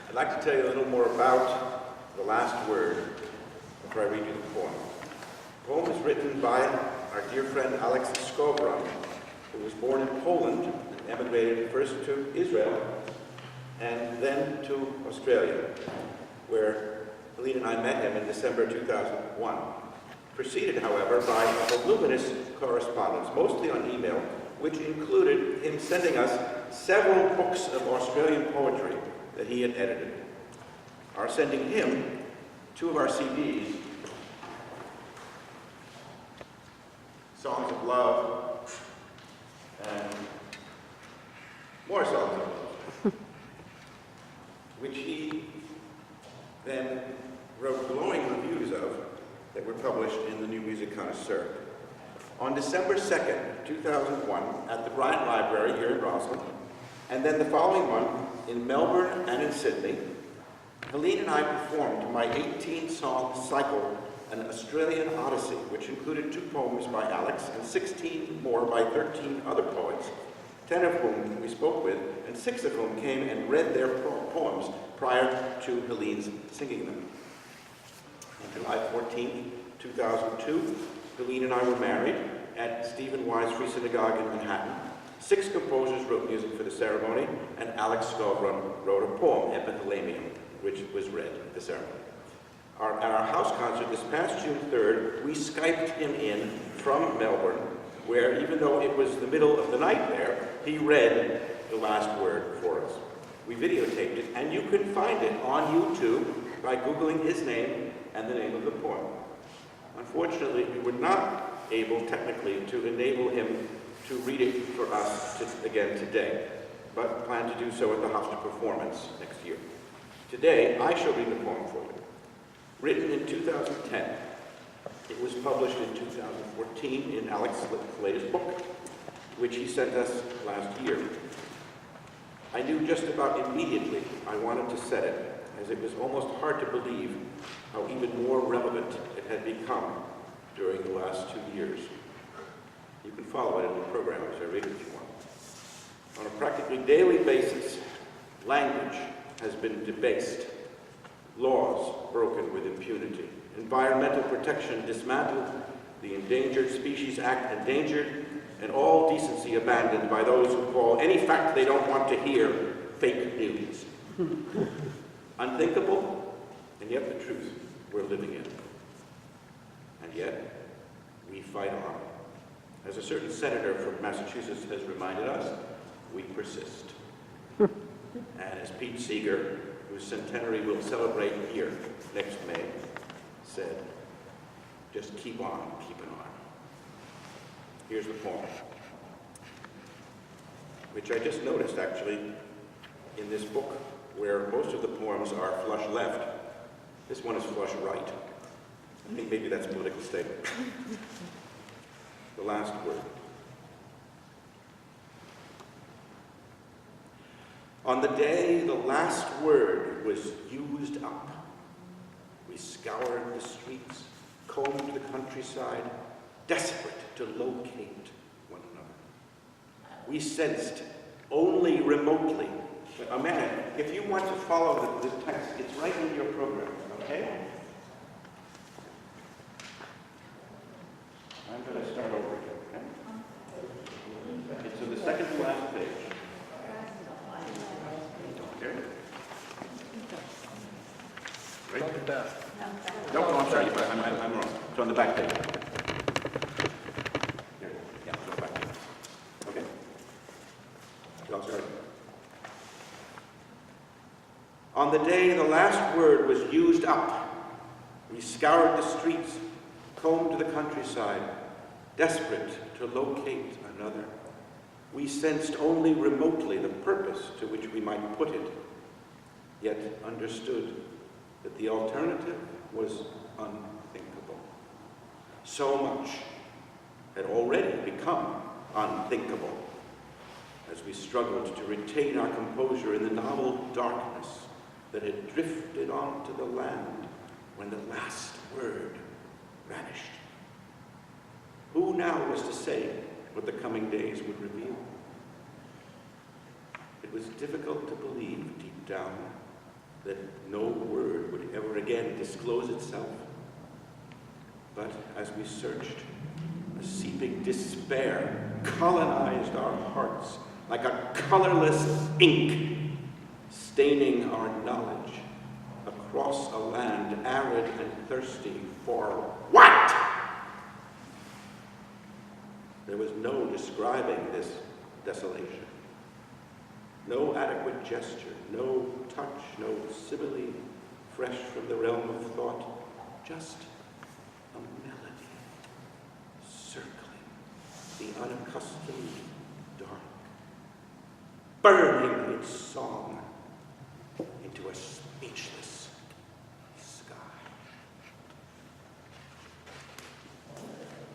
I'd like to tell you a little more about The Last Word before I read you the poem. The poem is written by our dear friend Alex Skovron, who was born in Poland and emigrated first to Israel and then to Australia, where Helene and I met him in December 2001. Preceded, however, by a voluminous correspondence, mostly on email, which included him sending us several books of Australian poetry that he had edited. Our sending him 2 of our CDs, Songs of Love, and more Songs of Love, which he then wrote glowing reviews of that were published in the New Music Connoisseur. On December 2nd, 2001, at the Bryant Library here in Roslyn, and then the following month in Melbourne and in Sydney, Helene and I performed my 18-song cycle, An Australian Odyssey, which included 2 poems by Alex and 16 more by 13 other poets, 10 of whom we spoke with, and 6 of whom came and read their poems prior to Helene's singing them. On July 14, 2002, Helene and I were married at Stephen Wise Free Synagogue in Manhattan. 6 composers wrote music for the ceremony, and Alex Skovron wrote a poem, Epithalamium, which was read at the ceremony. At our house concert this past June 3rd, we Skyped him in from Melbourne, where even though it was the middle of the night there, he read The Last Word for us. We videotaped it, and you can find it on YouTube by Googling his name and the name of the poem. Unfortunately, we were not able technically to enable him to read it for us again today, but plan to do so at the Hofstra performance next year. Today, I shall read the poem for you. Written in 2010, it was published in 2014 in Alex's latest book, which he sent us last year. I knew just about immediately I wanted to set it, as it was almost hard to believe how even more relevant it had become during the last 2 years. You can follow it in the program as I read it if you want. On a practically daily basis, language has been debased, laws broken with impunity, environmental protection dismantled, the Endangered Species Act endangered, and all decency abandoned by those who call any fact they don't want to hear fake news. Unthinkable, and yet the truth we're living in. And yet, we fight on. As a certain senator from Massachusetts has reminded us, we persist. And as Pete Seeger, whose centenary we'll celebrate here next May, said, just keep on keeping on. Here's the poem, which I just noticed actually in this book, where most of the poems are flush left. This one is flush right. I think maybe that's a political statement. The Last Word. On the day the last word was used up, we scoured the streets, combed the countryside, desperate to locate one another. We sensed only remotely. Amanda, if you want to follow the text, it's right in your program, okay? I'm going to start over again, okay? It's on the second to last page. Here. Right? No, I'm sorry, I'm wrong. It's on the back page. Here. Yeah, it's on the back page. Okay. I'll start. On the day the last word was used up, we scoured the streets, combed the countryside, desperate to locate another. We sensed only remotely the purpose to which we might put it, yet understood that the alternative was unthinkable. So much had already become unthinkable as we struggled to retain our composure in the novel darkness that had drifted onto the land when the last word vanished. Who now was to say what the coming days would reveal? It was difficult to believe deep down that no word would ever again disclose itself. But as we searched, a seeping despair colonized our hearts like a colorless ink, staining our knowledge across a land arid and thirsty for what? There was no describing this desolation. No adequate gesture, no touch, no simile, fresh from the realm of thought, just a melody, circling the unaccustomed dark, burning its song into a speechless